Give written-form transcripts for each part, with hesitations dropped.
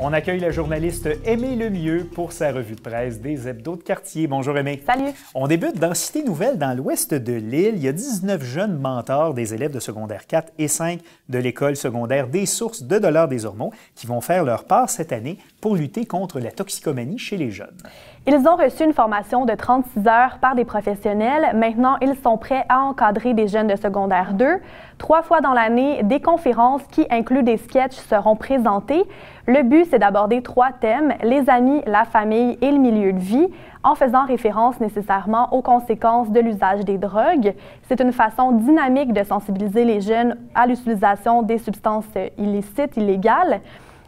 On accueille la journaliste Aimée Lemieux pour sa revue de presse des Hebdos de quartier. Bonjour Aimée. Salut. On débute dans Cité Nouvelle, dans l'ouest de l'île. Il y a 19 jeunes mentors des élèves de secondaire 4 et 5 de l'école secondaire des Sources de Dollard-des-Ormeaux qui vont faire leur part cette année pour lutter contre la toxicomanie chez les jeunes. Ils ont reçu une formation de 36 heures par des professionnels. Maintenant, ils sont prêts à encadrer des jeunes de secondaire 2. 3 fois dans l'année, des conférences qui incluent des sketchs seront présentées. Le but, c'est d'aborder 3 thèmes, les amis, la famille et le milieu de vie, en faisant référence nécessairement aux conséquences de l'usage des drogues. C'est une façon dynamique de sensibiliser les jeunes à l'utilisation des substances illicites, illégales.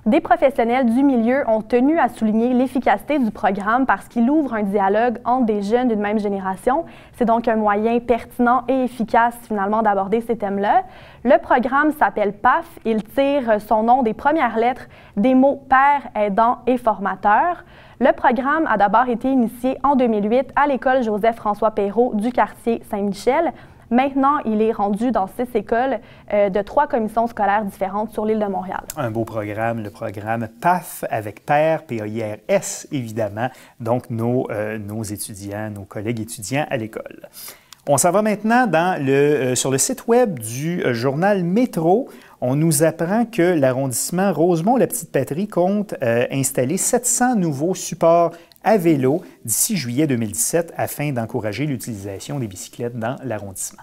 Des professionnels du milieu ont tenu à souligner l'efficacité du programme parce qu'il ouvre un dialogue entre des jeunes d'une même génération. C'est donc un moyen pertinent et efficace finalement d'aborder ces thèmes-là. Le programme s'appelle PAF. Il tire son nom des premières lettres des mots père, aidant et formateur. Le programme a d'abord été initié en 2008 à l'école Joseph-François Perrault du quartier Saint-Michel. Maintenant, il est rendu dans 6 écoles de 3 commissions scolaires différentes sur l'île de Montréal. Un beau programme, le programme PAF avec PAIR, P-A-I-R-S évidemment, donc nos étudiants, nos collègues étudiants à l'école. On s'en va maintenant sur le site web du journal Métro. On nous apprend que l'arrondissement Rosemont-la-Petite-Patrie compte installer 700 nouveaux supports à vélo d'ici juillet 2017 afin d'encourager l'utilisation des bicyclettes dans l'arrondissement.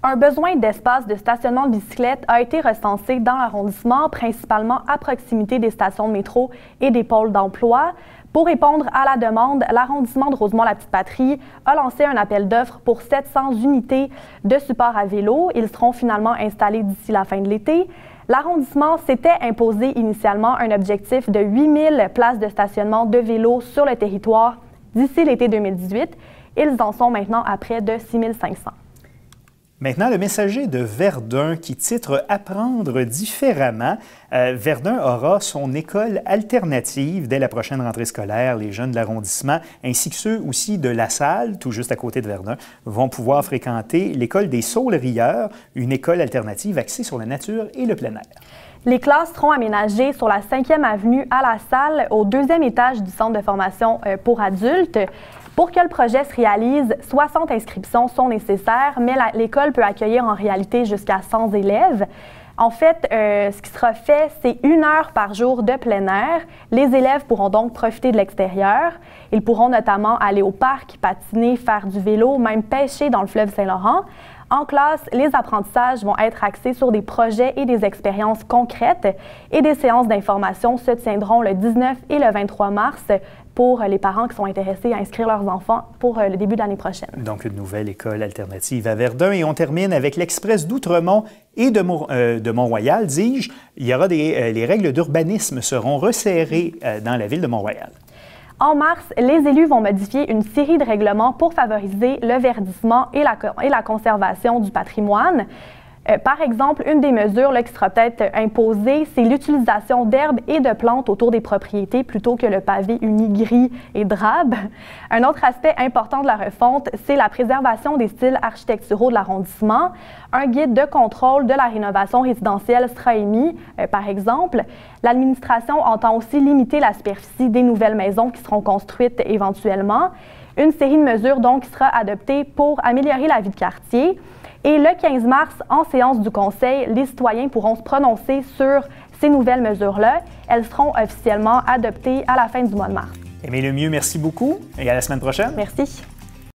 Un besoin d'espace de stationnement de bicyclettes a été recensé dans l'arrondissement, principalement à proximité des stations de métro et des pôles d'emploi. Pour répondre à la demande, l'arrondissement de Rosemont-la-Petite-Patrie a lancé un appel d'offres pour 700 unités de support à vélo. Ils seront finalement installés d'ici la fin de l'été. L'arrondissement s'était imposé initialement un objectif de 8000 places de stationnement de vélo sur le territoire d'ici l'été 2018. Ils en sont maintenant à près de 6500. Maintenant, le messager de Verdun qui titre « Apprendre différemment ». Verdun aura son école alternative dès la prochaine rentrée scolaire. Les jeunes de l'arrondissement, ainsi que ceux aussi de La Salle, tout juste à côté de Verdun, vont pouvoir fréquenter l'école des Saules-Rieurs, une école alternative axée sur la nature et le plein air. Les classes seront aménagées sur la 5e avenue à La Salle, au 2e étage du centre de formation pour adultes. Pour que le projet se réalise, 60 inscriptions sont nécessaires, mais l'école peut accueillir en réalité jusqu'à 100 élèves. En fait, ce qui sera fait, c'est 1 heure par jour de plein air. Les élèves pourront donc profiter de l'extérieur. Ils pourront notamment aller au parc, patiner, faire du vélo, même pêcher dans le fleuve Saint-Laurent. En classe, les apprentissages vont être axés sur des projets et des expériences concrètes et des séances d'information se tiendront le 19 et le 23 mars pour les parents qui sont intéressés à inscrire leurs enfants pour le début de l'année prochaine. Donc, une nouvelle école alternative à Verdun. Et on termine avec l'Express d'Outremont et de Mont-Royal, dis-je. Il y aura les règles d'urbanisme seront resserrées dans la ville de Mont-Royal. En mars, les élus vont modifier une série de règlements pour favoriser le verdissement et la conservation du patrimoine. Par exemple, une des mesures qui sera peut-être imposée, c'est l'utilisation d'herbes et de plantes autour des propriétés plutôt que le pavé uni gris et drabe. Un autre aspect important de la refonte, c'est la préservation des styles architecturaux de l'arrondissement. Un guide de contrôle de la rénovation résidentielle sera émis, par exemple. L'administration entend aussi limiter la superficie des nouvelles maisons qui seront construites éventuellement. Une série de mesures donc qui sera adoptée pour améliorer la vie de quartier. Et le 15 mars, en séance du Conseil, les citoyens pourront se prononcer sur ces nouvelles mesures-là. Elles seront officiellement adoptées à la fin du mois de mars. Aimée Lemieux, merci beaucoup et à la semaine prochaine. Merci.